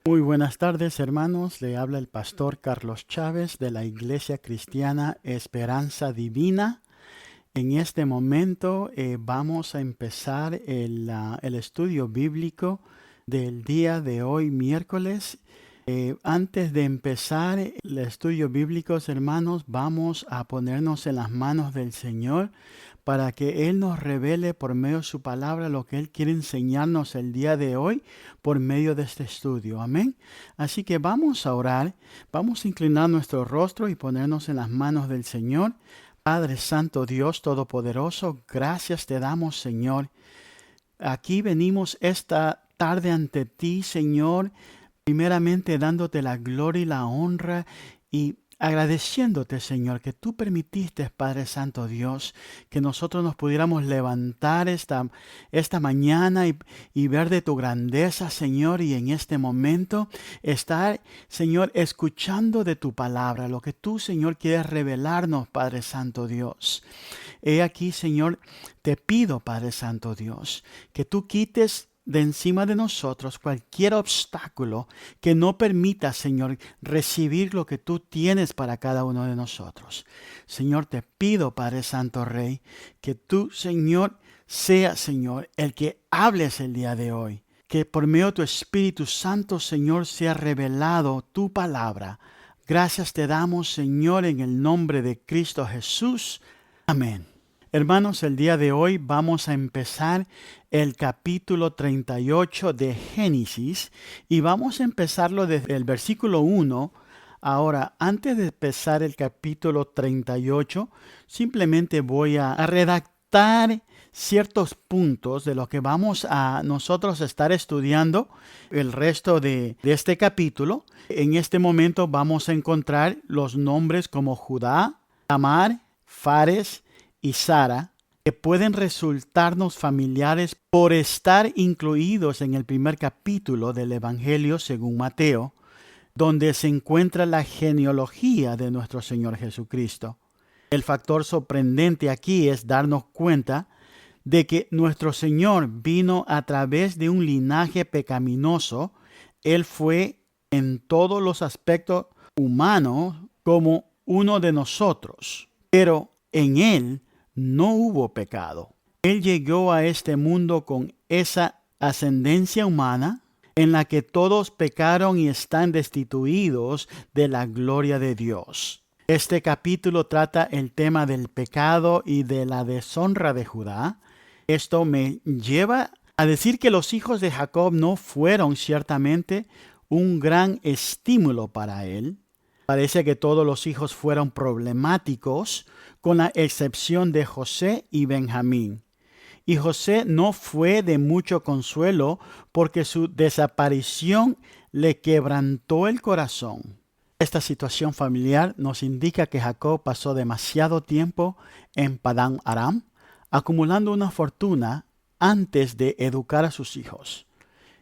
Muy buenas tardes, hermanos. Le habla el pastor Carlos Chávez de la Iglesia Cristiana Esperanza Divina. En este momento vamos a empezar el estudio bíblico del día de hoy, miércoles. Antes de empezar el estudio bíblico, hermanos, vamos a ponernos en las manos del Señor para que Él nos revele por medio de su palabra lo que Él quiere enseñarnos el día de hoy por medio de este estudio. Amén. Así que vamos a orar, vamos a inclinar nuestro rostro y ponernos en las manos del Señor. Padre Santo, Dios Todopoderoso, gracias te damos, Señor. Aquí venimos esta tarde ante ti, Señor, primeramente dándote la gloria y la honra y agradeciéndote, Señor, que tú permitiste, Padre Santo Dios, que nosotros nos pudiéramos levantar esta mañana y ver de tu grandeza, Señor, y en este momento estar, Señor, escuchando de tu palabra, lo que tú, Señor, quieres revelarnos, Padre Santo Dios. He aquí, Señor, te pido, Padre Santo Dios, que tú quites de encima de nosotros cualquier obstáculo que no permita, Señor, recibir lo que tú tienes para cada uno de nosotros. Señor, te pido, Padre Santo Rey, que tú, Señor, sea, Señor, el que hables el día de hoy. Que por medio de tu Espíritu Santo, Señor, sea revelado tu palabra. Gracias te damos, Señor, en el nombre de Cristo Jesús. Amén. Hermanos, el día de hoy vamos a empezar el capítulo 38 de Génesis y vamos a empezarlo desde el versículo 1. Ahora, antes de empezar el capítulo 38, simplemente voy a redactar ciertos puntos de lo que vamos a nosotros estar estudiando el resto de este capítulo. En este momento vamos a encontrar los nombres como Judá, Tamar, Fares y Sara, que pueden resultarnos familiares por estar incluidos en el primer capítulo del Evangelio según Mateo, donde se encuentra la genealogía de nuestro Señor Jesucristo. El factor sorprendente aquí es darnos cuenta de que nuestro Señor vino a través de un linaje pecaminoso. Él fue en todos los aspectos humanos como uno de nosotros, pero en Él no hubo pecado. Él llegó a este mundo con esa ascendencia humana en la que todos pecaron y están destituidos de la gloria de Dios. Este capítulo trata el tema del pecado y de la deshonra de Judá. Esto me lleva a decir que los hijos de Jacob no fueron ciertamente un gran estímulo para él. Parece que todos los hijos fueron problemáticos, con la excepción de José y Benjamín. Y José no fue de mucho consuelo porque su desaparición le quebrantó el corazón. Esta situación familiar nos indica que Jacob pasó demasiado tiempo en Padán Aram, acumulando una fortuna antes de educar a sus hijos.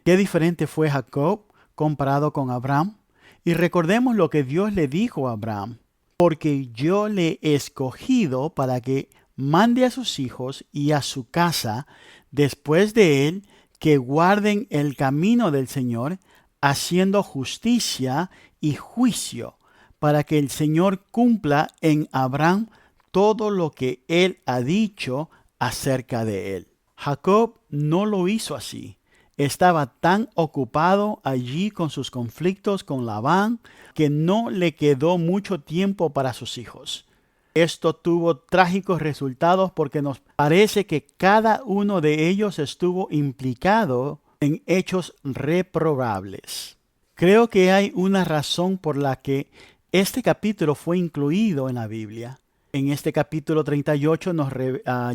Qué diferente fue Jacob comparado con Abraham. Y recordemos lo que Dios le dijo a Abraham: porque yo le he escogido para que mande a sus hijos y a su casa después de él, que guarden el camino del Señor, haciendo justicia y juicio, para que el Señor cumpla en Abraham todo lo que él ha dicho acerca de él. Jacob no lo hizo así. Estaba tan ocupado allí con sus conflictos con Labán que no le quedó mucho tiempo para sus hijos. Esto tuvo trágicos resultados porque nos parece que cada uno de ellos estuvo implicado en hechos reprobables. Creo que hay una razón por la que este capítulo fue incluido en la Biblia. En este capítulo 38 nos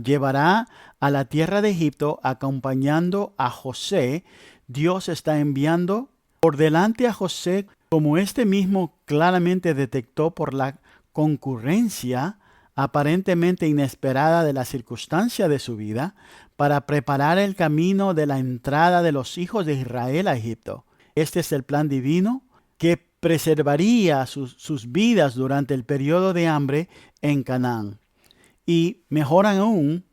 llevará a la tierra de Egipto acompañando a José. Dios está enviando por delante a José, como este mismo claramente detectó por la concurrencia aparentemente inesperada de la circunstancia de su vida, para preparar el camino de la entrada de los hijos de Israel a Egipto. Este es el plan divino que preservaría sus vidas durante el periodo de hambre en Canaán. Y mejor aún,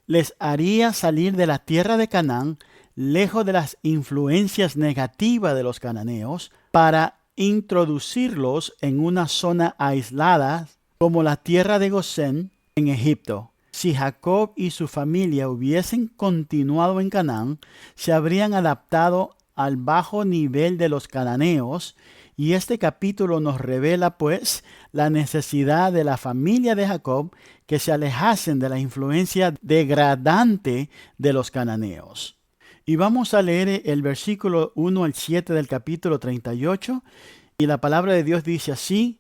les haría salir de la tierra de Canaán lejos de las influencias negativas de los cananeos, para introducirlos en una zona aislada como la tierra de Gosén en Egipto. Si Jacob y su familia hubiesen continuado en Canaán, se habrían adaptado al bajo nivel de los cananeos, y este capítulo nos revela pues la necesidad de la familia de Jacob que se alejasen de la influencia degradante de los cananeos. Y vamos a leer el versículo 1 al 7 del capítulo 38, y la palabra de Dios dice así: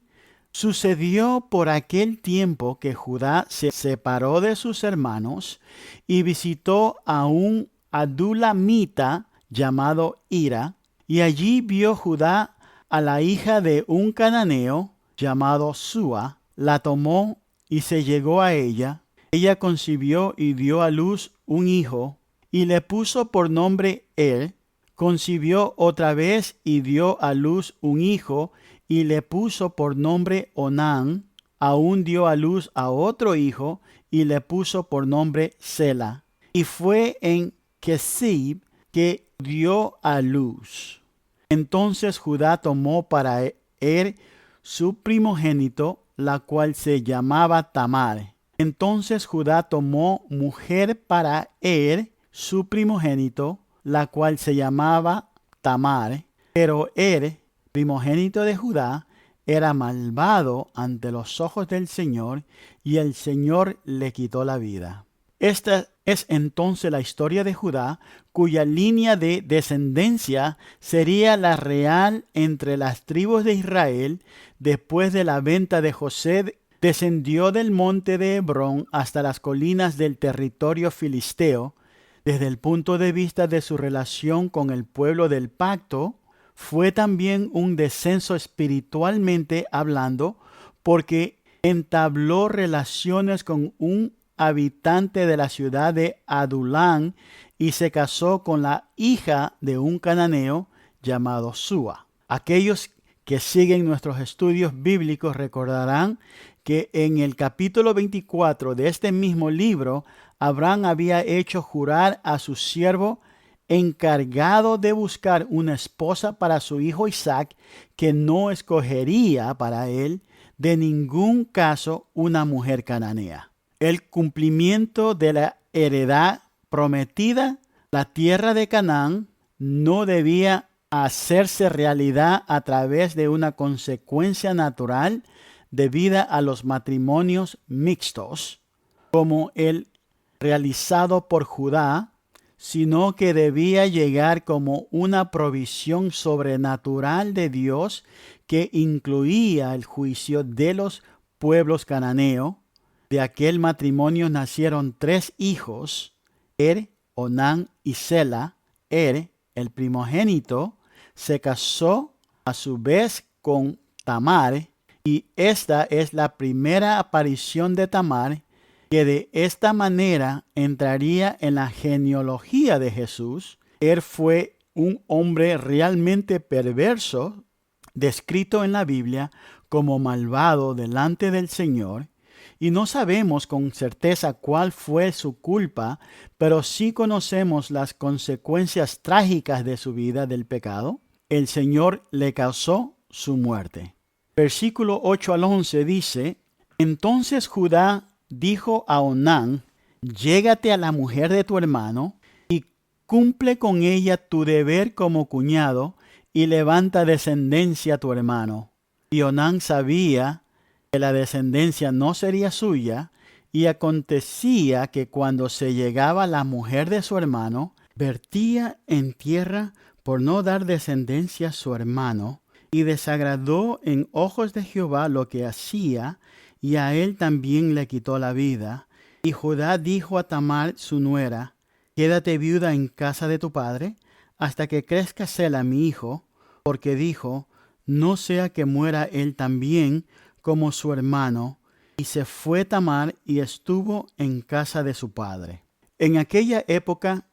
Sucedió por aquel tiempo que Judá se separó de sus hermanos y visitó a un adulamita llamado Hira, y allí vio Judá a la hija de un cananeo llamado Súa, la tomó y se llegó a ella. Ella concibió y dio a luz un hijo, y le puso por nombre concibió otra vez y dio a luz un hijo, y le puso por nombre Onán. Aún dio a luz a otro hijo, y le puso por nombre Sela. Y fue en Kesib que dio a luz. Entonces Judá tomó para su primogénito, la cual se llamaba Tamar. Entonces Judá tomó mujer para su primogénito, la cual se llamaba Tamar. Pero primogénito de Judá, era malvado ante los ojos del Señor, y el Señor le quitó la vida. Esta es entonces la historia de Judá, cuya línea de descendencia sería la real entre las tribus de Israel. Después de la venta de José, descendió del monte de Hebrón hasta las colinas del territorio filisteo. Desde el punto de vista de su relación con el pueblo del pacto, fue también un descenso espiritualmente hablando, porque entabló relaciones con un habitante de la ciudad de Adulán y se casó con la hija de un cananeo llamado Súa. Aquellos que siguen nuestros estudios bíblicos recordarán que en el capítulo 24 de este mismo libro, Abraham había hecho jurar a su siervo encargado de buscar una esposa para su hijo Isaac, que no escogería para él de ningún caso una mujer cananea. El cumplimiento de la heredad prometida, la tierra de Canaán, no debía hacerse realidad a través de una consecuencia natural debida a los matrimonios mixtos, como el realizado por Judá, sino que debía llegar como una provisión sobrenatural de Dios que incluía el juicio de los pueblos cananeos. De aquel matrimonio nacieron 3 hijos, Onán y Sela. El primogénito, se casó a su vez con Tamar, y esta es la primera aparición de Tamar, que de esta manera entraría en la genealogía de Jesús. Él fue un hombre realmente perverso, descrito en la Biblia como malvado delante del Señor, y no sabemos con certeza cuál fue su culpa, pero sí conocemos las consecuencias trágicas de su vida del pecado. El Señor le causó su muerte. Versículo 8 al 11 dice: Entonces Judá dijo a Onán: Llégate a la mujer de tu hermano y cumple con ella tu deber como cuñado, y levanta descendencia a tu hermano. Y Onán sabía que la descendencia no sería suya, y acontecía que cuando se llegaba la mujer de su hermano, vertía en tierra por no dar descendencia a su hermano, y desagradó en ojos de Jehová lo que hacía, y a él también le quitó la vida. Y Judá dijo a Tamar su nuera: Quédate viuda en casa de tu padre, hasta que crezca Sela mi hijo, porque dijo: No sea que muera él también como su hermano. Y se fue Tamar y estuvo en casa de su padre. En aquella época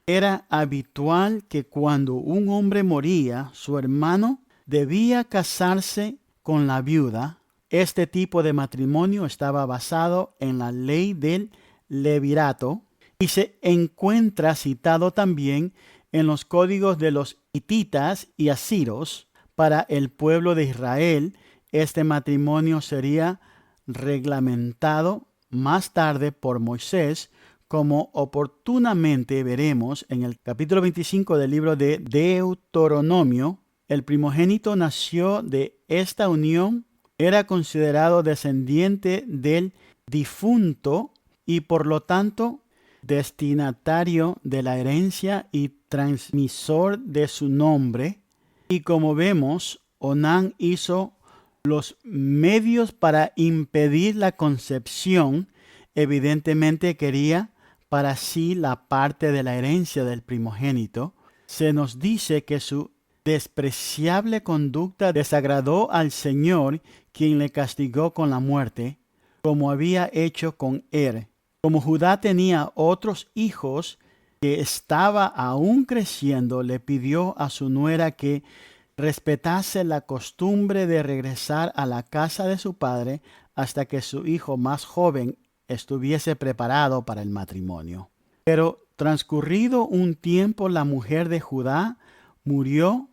era habitual que cuando un hombre moría, su hermano debía casarse con la viuda. Este tipo de matrimonio estaba basado en la ley del levirato, y se encuentra citado también en los códigos de los hititas y asiros. Para el pueblo de Israel, este matrimonio sería reglamentado más tarde por Moisés, como oportunamente veremos en el capítulo 25 del libro de Deuteronomio. El primogénito nació de esta unión, era considerado descendiente del difunto y por lo tanto destinatario de la herencia y transmisor de su nombre. Y como vemos, Onán hizo los medios para impedir la concepción. Evidentemente quería para sí la parte de la herencia del primogénito. Se nos dice que su despreciable conducta desagradó al Señor, quien le castigó con la muerte, como había hecho con Er. Como Judá tenía otros hijos que estaba aún creciendo, le pidió a su nuera que respetase la costumbre de regresar a la casa de su padre hasta que su hijo más joven estuviese preparado para el matrimonio. Pero transcurrido un tiempo, la mujer de Judá murió,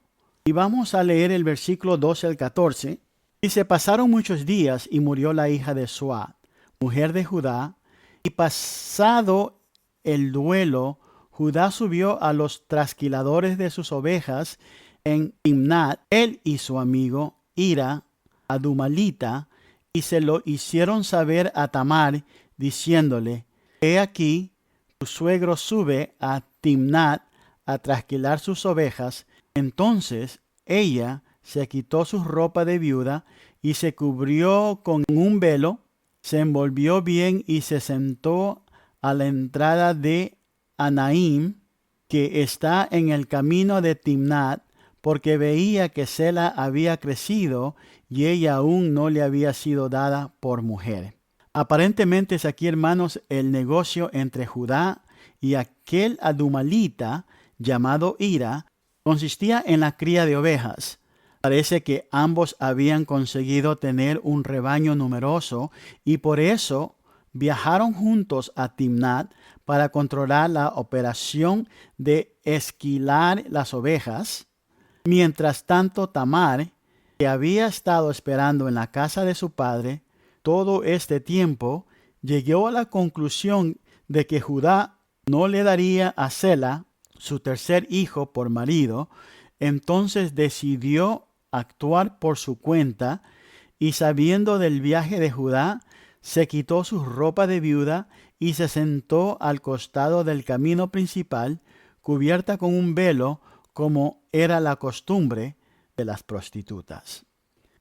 y vamos a leer el versículo 12 al 14. Y se pasaron muchos días y murió la hija de Suá, mujer de Judá, y pasado el duelo, Judá subió a los trasquiladores de sus ovejas en Timnat, él y su amigo Hira, adumalita, y se lo hicieron saber a Tamar, diciéndole: He aquí, tu suegro sube a Timnat a trasquilar sus ovejas. Entonces ella se quitó su ropa de viuda y se cubrió con un velo, se envolvió bien y se sentó a la entrada de Anaim, que está en el camino de Timnat, porque veía que Sela había crecido y ella aún no le había sido dada por mujer. Aparentemente es aquí, hermanos, el negocio entre Judá y aquel adumalita llamado Hira consistía en la cría de ovejas. Parece que ambos habían conseguido tener un rebaño numeroso y por eso viajaron juntos a Timnat para controlar la operación de esquilar las ovejas. Mientras tanto, Tamar, que había estado esperando en la casa de su padre todo este tiempo, llegó a la conclusión de que Judá no le daría a Sela, su tercer hijo, por marido. Entonces decidió actuar por su cuenta y, sabiendo del viaje de Judá, se quitó su ropa de viuda y se sentó al costado del camino principal, cubierta con un velo, como era la costumbre de las prostitutas.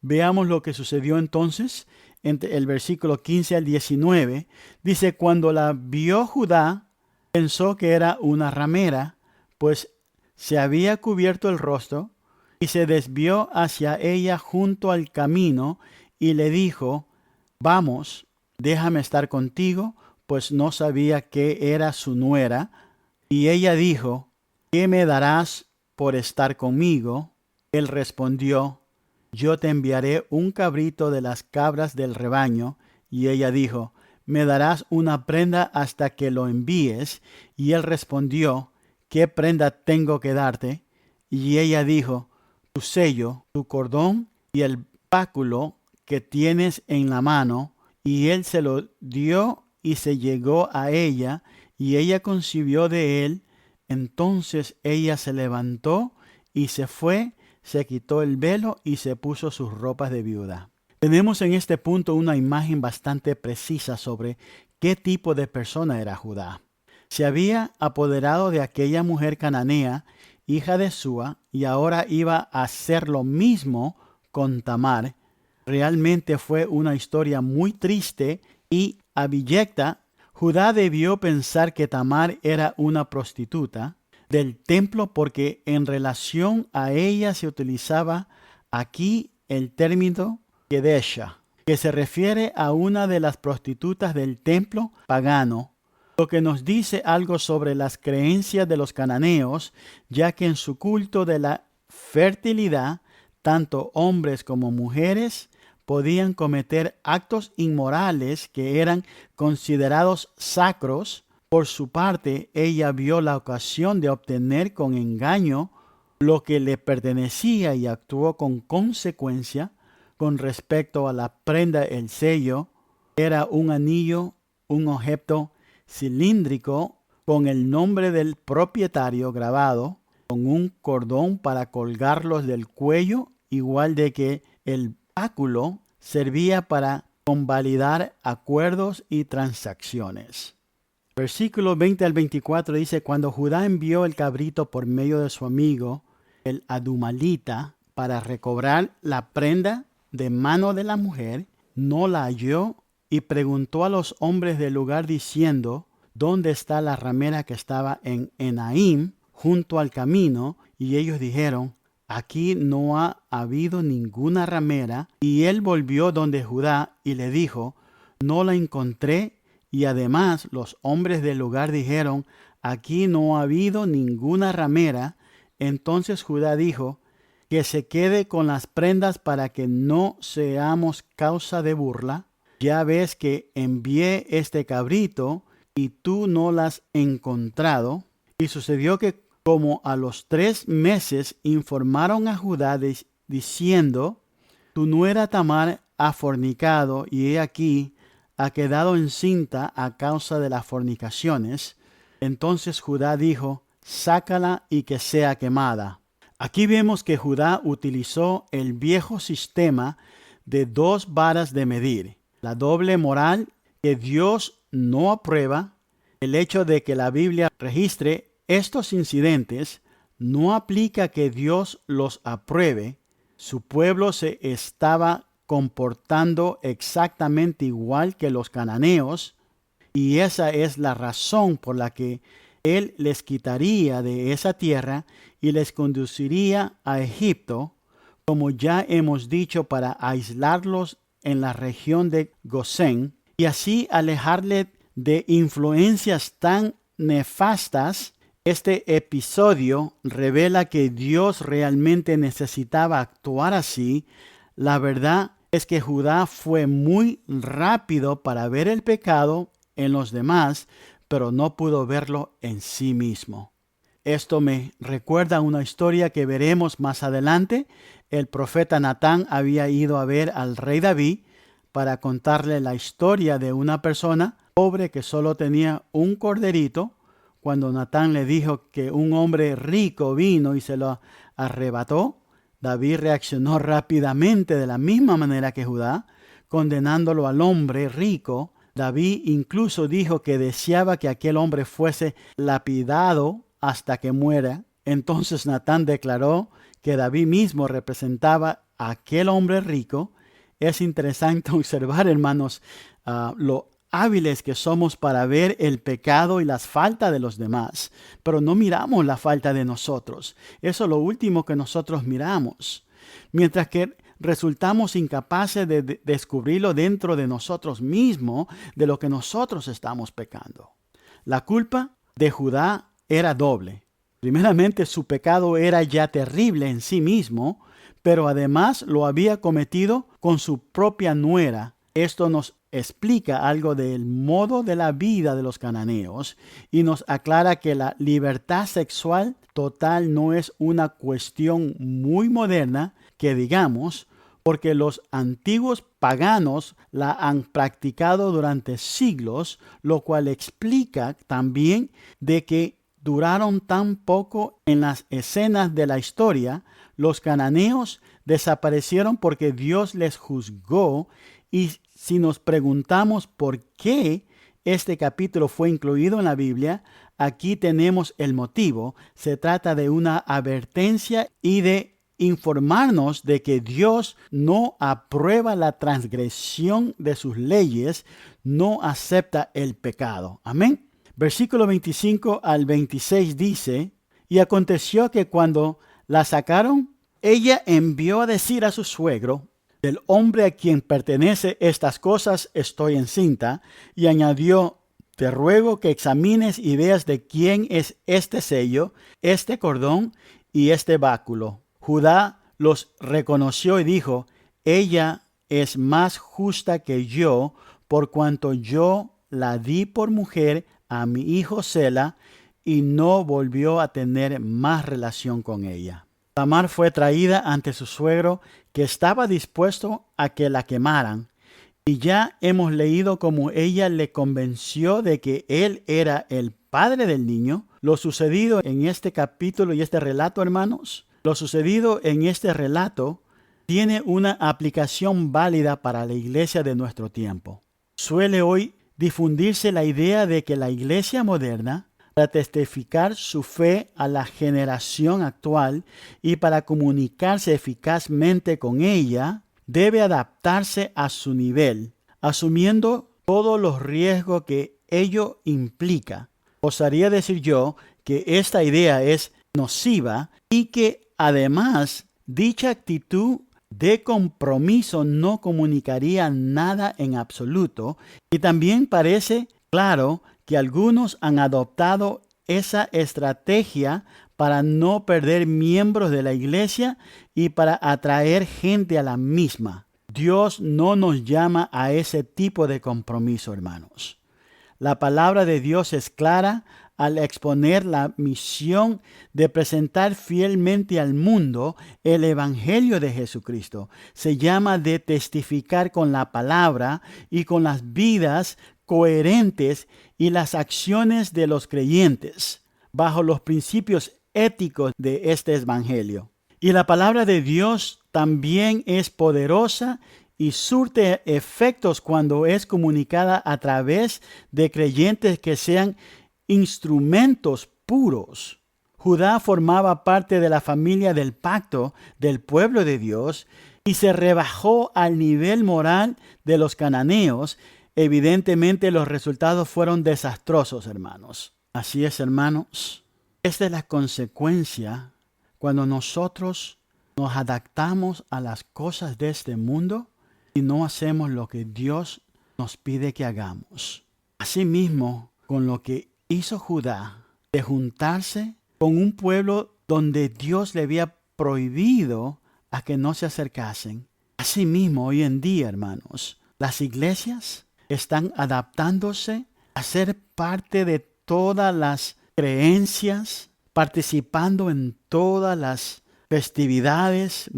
Veamos lo que sucedió entonces entre el versículo 15 al 19. Dice: Cuando la vio Judá, pensó que era una ramera, pues se había cubierto el rostro, y se desvió hacia ella junto al camino y le dijo: Vamos, déjame estar contigo, pues no sabía que era su nuera. Y ella dijo: ¿Qué me darás por estar conmigo? Él respondió: Yo te enviaré un cabrito de las cabras del rebaño. Y ella dijo: Me darás una prenda hasta que lo envíes. Y él respondió: ¿Qué prenda tengo que darte? Y ella dijo: Tu sello, tu cordón y el báculo que tienes en la mano. Y él se lo dio y se llegó a ella, y ella concibió de él. Entonces ella se levantó y se fue, se quitó el velo y se puso sus ropas de viuda. Tenemos en este punto una imagen bastante precisa sobre qué tipo de persona era Judá. Se había apoderado de aquella mujer cananea, hija de Súa, y ahora iba a hacer lo mismo con Tamar. Realmente fue una historia muy triste y abyecta. Judá debió pensar que Tamar era una prostituta del templo, porque en relación a ella se utilizaba aquí el término Kedesha, que se refiere a una de las prostitutas del templo pagano, lo que nos dice algo sobre las creencias de los cananeos, ya que en su culto de la fertilidad, tanto hombres como mujeres podían cometer actos inmorales que eran considerados sacros Por su parte, ella vio la ocasión de obtener con engaño lo que le pertenecía y actuó con consecuencia con respecto a la prenda. El sello era un anillo, un objeto cilíndrico con el nombre del propietario grabado, con un cordón para colgarlos del cuello, igual de que el báculo servía para convalidar acuerdos y transacciones. Versículo 20 al 24 dice: Cuando Judá envió el cabrito por medio de su amigo, el adumalita, para recobrar la prenda de mano de la mujer, no la halló y preguntó a los hombres del lugar diciendo: ¿Dónde está la ramera que estaba en Enaim, junto al camino? Y ellos dijeron: Aquí no ha habido ninguna ramera. Y él volvió donde Judá y le dijo: No la encontré. Y además los hombres del lugar dijeron: Aquí no ha habido ninguna ramera. Entonces Judá dijo: Que se quede con las prendas para que no seamos causa de burla. Ya ves que envié este cabrito y tú no las has encontrado. Y sucedió que como a los 3 meses informaron a Judá diciendo: Tu nuera Tamar ha fornicado y he aquí ha quedado encinta a causa de las fornicaciones. Entonces Judá dijo: Sácala y que sea quemada. Aquí vemos que Judá utilizó el viejo sistema de 2 varas de medir. La doble moral que Dios no aprueba. El hecho de que la Biblia registre estos incidentes no aplica que Dios los apruebe. Su pueblo se estaba comportando exactamente igual que los cananeos, y esa es la razón por la que Él les quitaría de esa tierra y les conduciría a Egipto, como ya hemos dicho, para aislarlos en la región de Gosén y así alejarle de influencias tan nefastas. Este episodio revela que Dios realmente necesitaba actuar así. La verdad es que Judá fue muy rápido para ver el pecado en los demás, pero no pudo verlo en sí mismo. Esto me recuerda una historia que veremos más adelante. El profeta Natán había ido a ver al rey David para contarle la historia de una persona pobre que solo tenía un corderito. Cuando Natán le dijo que un hombre rico vino y se lo arrebató, David reaccionó rápidamente de la misma manera que Judá, condenándolo al hombre rico. David incluso dijo que deseaba que aquel hombre fuese lapidado hasta que muera. Entonces Natán declaró que David mismo representaba a aquel hombre rico. Es interesante observar, hermanos, lo hábiles que somos para ver el pecado y las faltas de los demás, pero no miramos la falta de nosotros. Eso es lo último que nosotros miramos. Mientras que resultamos incapaces de descubrirlo dentro de nosotros mismos, de lo que nosotros estamos pecando. La culpa de Judá era doble. Primeramente, su pecado era ya terrible en sí mismo, pero además lo había cometido con su propia nuera. Esto nos explica algo del modo de la vida de los cananeos y nos aclara que la libertad sexual total no es una cuestión muy moderna, que digamos, porque los antiguos paganos la han practicado durante siglos, lo cual explica también de que duraron tan poco en las escenas de la historia. Los cananeos desaparecieron porque Dios les juzgó. Y si nos preguntamos por qué este capítulo fue incluido en la Biblia, aquí tenemos el motivo. Se trata de una advertencia y de informarnos de que Dios no aprueba la transgresión de sus leyes, no acepta el pecado. Amén. Versículo 25 al 26 dice: Y aconteció que cuando la sacaron, ella envió a decir a su suegro: Del hombre a quien pertenece estas cosas estoy encinta. Y añadió: Te ruego que examines y veas de quién es este sello, este cordón y este báculo. Judá los reconoció y dijo: Ella es más justa que yo, por cuanto yo la di por mujer a mi hijo Sela y no volvió a tener más relación con ella. Tamar fue traída ante su suegro, que estaba dispuesto a que la quemaran. Y ya hemos leído cómo ella le convenció de que él era el padre del niño. Lo sucedido en este capítulo y este relato, hermanos, lo sucedido en este relato tiene una aplicación válida para la iglesia de nuestro tiempo. Suele hoy difundirse la idea de que la iglesia moderna, para testificar su fe a la generación actual y para comunicarse eficazmente con ella, debe adaptarse a su nivel, asumiendo todos los riesgos que ello implica. Osaría decir yo que esta idea es nociva y que además dicha actitud de compromiso no comunicaría nada en absoluto, y también parece claro que algunos han adoptado esa estrategia para no perder miembros de la iglesia y para atraer gente a la misma. Dios no nos llama a ese tipo de compromiso, hermanos. La palabra de Dios es clara al exponer la misión de presentar fielmente al mundo el Evangelio de Jesucristo. Se llama de testificar con la palabra y con las vidas coherentes y las acciones de los creyentes, bajo los principios éticos de este Evangelio. Y la palabra de Dios también es poderosa y surte efectos cuando es comunicada a través de creyentes que sean instrumentos puros. Judá formaba parte de la familia del pacto del pueblo de Dios y se rebajó al nivel moral de los cananeos. Evidentemente los resultados fueron desastrosos, hermanos. Así es, hermanos. Esta es la consecuencia cuando nosotros nos adaptamos a las cosas de este mundo y no hacemos lo que Dios nos pide que hagamos. Asimismo, con lo que hizo Judá de juntarse con un pueblo donde Dios le había prohibido a que no se acercasen. Asimismo, hoy en día, hermanos, las iglesias están adaptándose a ser parte de todas las creencias, participando en todas las festividades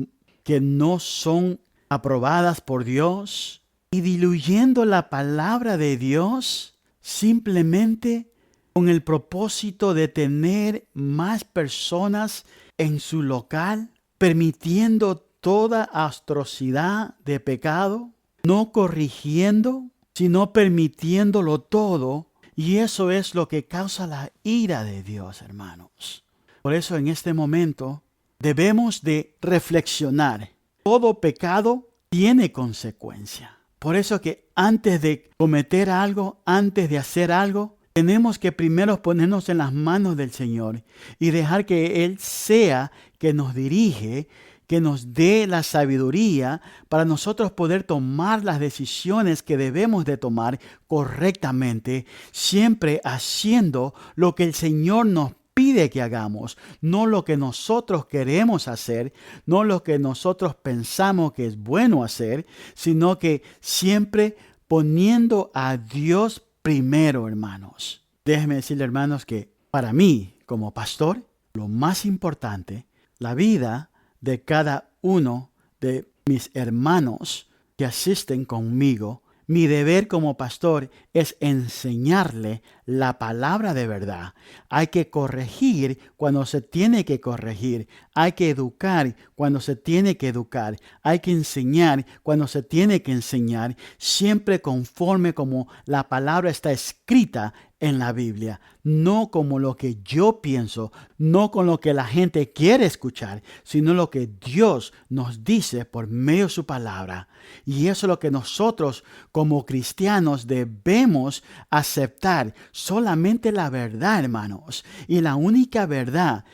que no son aprobadas por Dios y diluyendo la palabra de Dios simplemente con el propósito de tener más personas en su local, permitiendo toda atrocidad de pecado, no corrigiendo, sino permitiéndolo todo. Y eso es lo que causa la ira de Dios, hermanos. Por eso en este momento debemos de reflexionar. Todo pecado tiene consecuencia. Por eso que antes de cometer algo, antes de hacer algo, tenemos que primero ponernos en las manos del Señor y dejar que Él sea que nos dirige, que nos dé la sabiduría para nosotros poder tomar las decisiones que debemos de tomar correctamente, siempre haciendo lo que el Señor nos pide que hagamos, no lo que nosotros queremos hacer, no lo que nosotros pensamos que es bueno hacer, sino que siempre poniendo a Dios primero, hermanos. Déjenme decirle, hermanos, que para mí, como pastor, lo más importante, la vida de cada uno de mis hermanos que asisten conmigo, mi deber como pastor es enseñarle la palabra de verdad. Hay que corregir cuando se tiene que corregir. Hay que educar cuando se tiene que educar. Hay que enseñar cuando se tiene que enseñar, siempre conforme como la palabra está escrita en la Biblia, no como lo que yo pienso, no con lo que la gente quiere escuchar, sino lo que Dios nos dice por medio de su palabra. Y eso es lo que nosotros como cristianos debemos aceptar, solamente la verdad, hermanos. Y la única verdad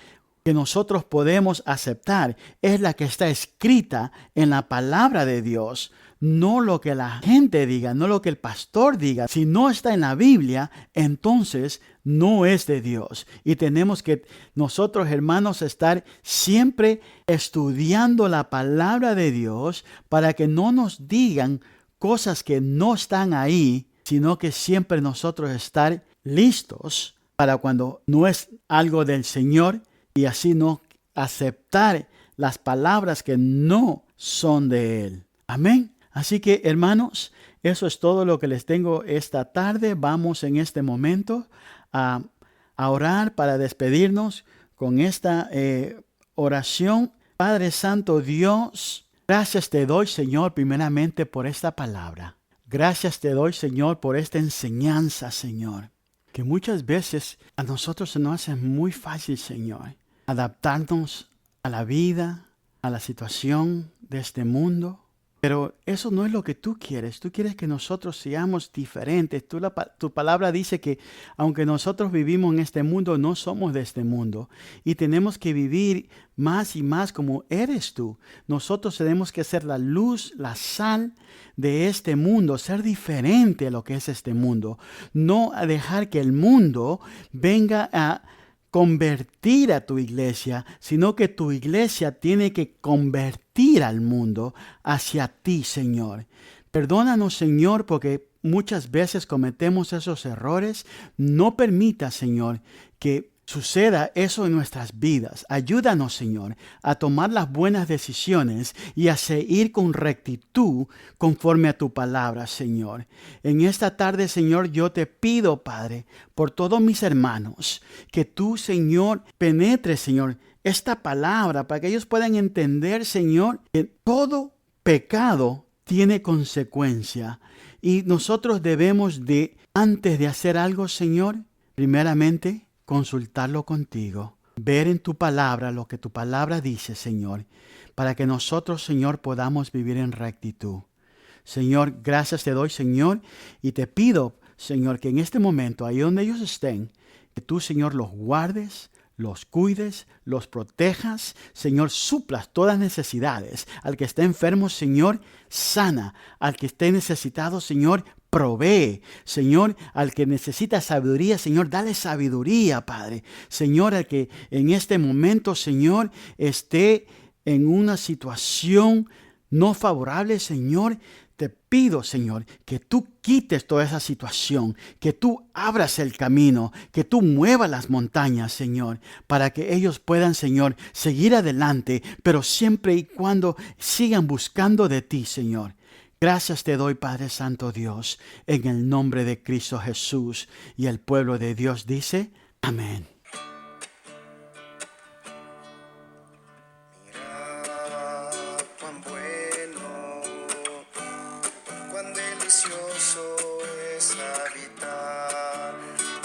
que nosotros podemos aceptar es la que está escrita en la palabra de Dios. No lo que la gente diga, no lo que el pastor diga. Si no está en la Biblia, entonces no es de Dios. Y tenemos que nosotros, hermanos, estar siempre estudiando la palabra de Dios para que no nos digan cosas que no están ahí, sino que siempre nosotros estar listos para cuando no es algo del Señor y así no aceptar las palabras que no son de Él. Amén. Así que, hermanos, eso es todo lo que les tengo esta tarde. Vamos en este momento a orar para despedirnos con esta oración. Padre Santo Dios, gracias te doy, Señor, primeramente por esta palabra. Gracias te doy, Señor, por esta enseñanza, Señor, que muchas veces a nosotros se nos hace muy fácil, Señor, adaptarnos a la vida, a la situación de este mundo. Pero eso no es lo que tú quieres. Tú quieres que nosotros seamos diferentes. Tu palabra dice que aunque nosotros vivimos en este mundo, no somos de este mundo. Y tenemos que vivir más y más como eres tú. Nosotros tenemos que ser la luz, la sal de este mundo. Ser diferente a lo que es este mundo. No a dejar que el mundo venga a convertir a tu iglesia, sino que tu iglesia tiene que convertir al mundo hacia ti, Señor. Perdónanos, Señor, porque muchas veces cometemos esos errores. No permita, Señor, que suceda eso en nuestras vidas. Ayúdanos, Señor, a tomar las buenas decisiones y a seguir con rectitud conforme a tu palabra, Señor. En esta tarde, Señor, yo te pido, Padre, por todos mis hermanos, que tú, Señor, penetres, Señor, esta palabra para que ellos puedan entender, Señor, que todo pecado tiene consecuencia y nosotros debemos de, antes de hacer algo, Señor, primeramente, consultarlo contigo, ver en tu palabra lo que tu palabra dice, Señor, para que nosotros, Señor, podamos vivir en rectitud. Señor, gracias te doy, Señor, y te pido, Señor, que en este momento, ahí donde ellos estén, que tú, Señor, los guardes, los cuides, los protejas, Señor, suplas todas necesidades. Al que esté enfermo, Señor, sana. Al que esté necesitado, Señor, provee. Señor, al que necesita sabiduría, Señor, dale sabiduría, Padre. Señor, al que en este momento, Señor, esté en una situación no favorable, Señor, te pido, Señor, que tú quites toda esa situación, que tú abras el camino, que tú muevas las montañas, Señor, para que ellos puedan, Señor, seguir adelante, pero siempre y cuando sigan buscando de ti, Señor. Gracias te doy, Padre Santo Dios, en el nombre de Cristo Jesús. Y el pueblo de Dios dice, amén. Delicioso es habitar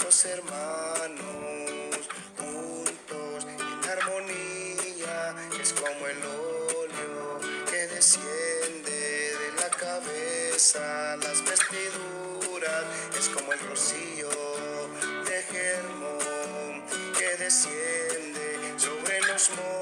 los hermanos juntos en armonía. Es como el óleo que desciende de la cabeza a las vestiduras. Es como el rocío de Hermón que desciende sobre los montes.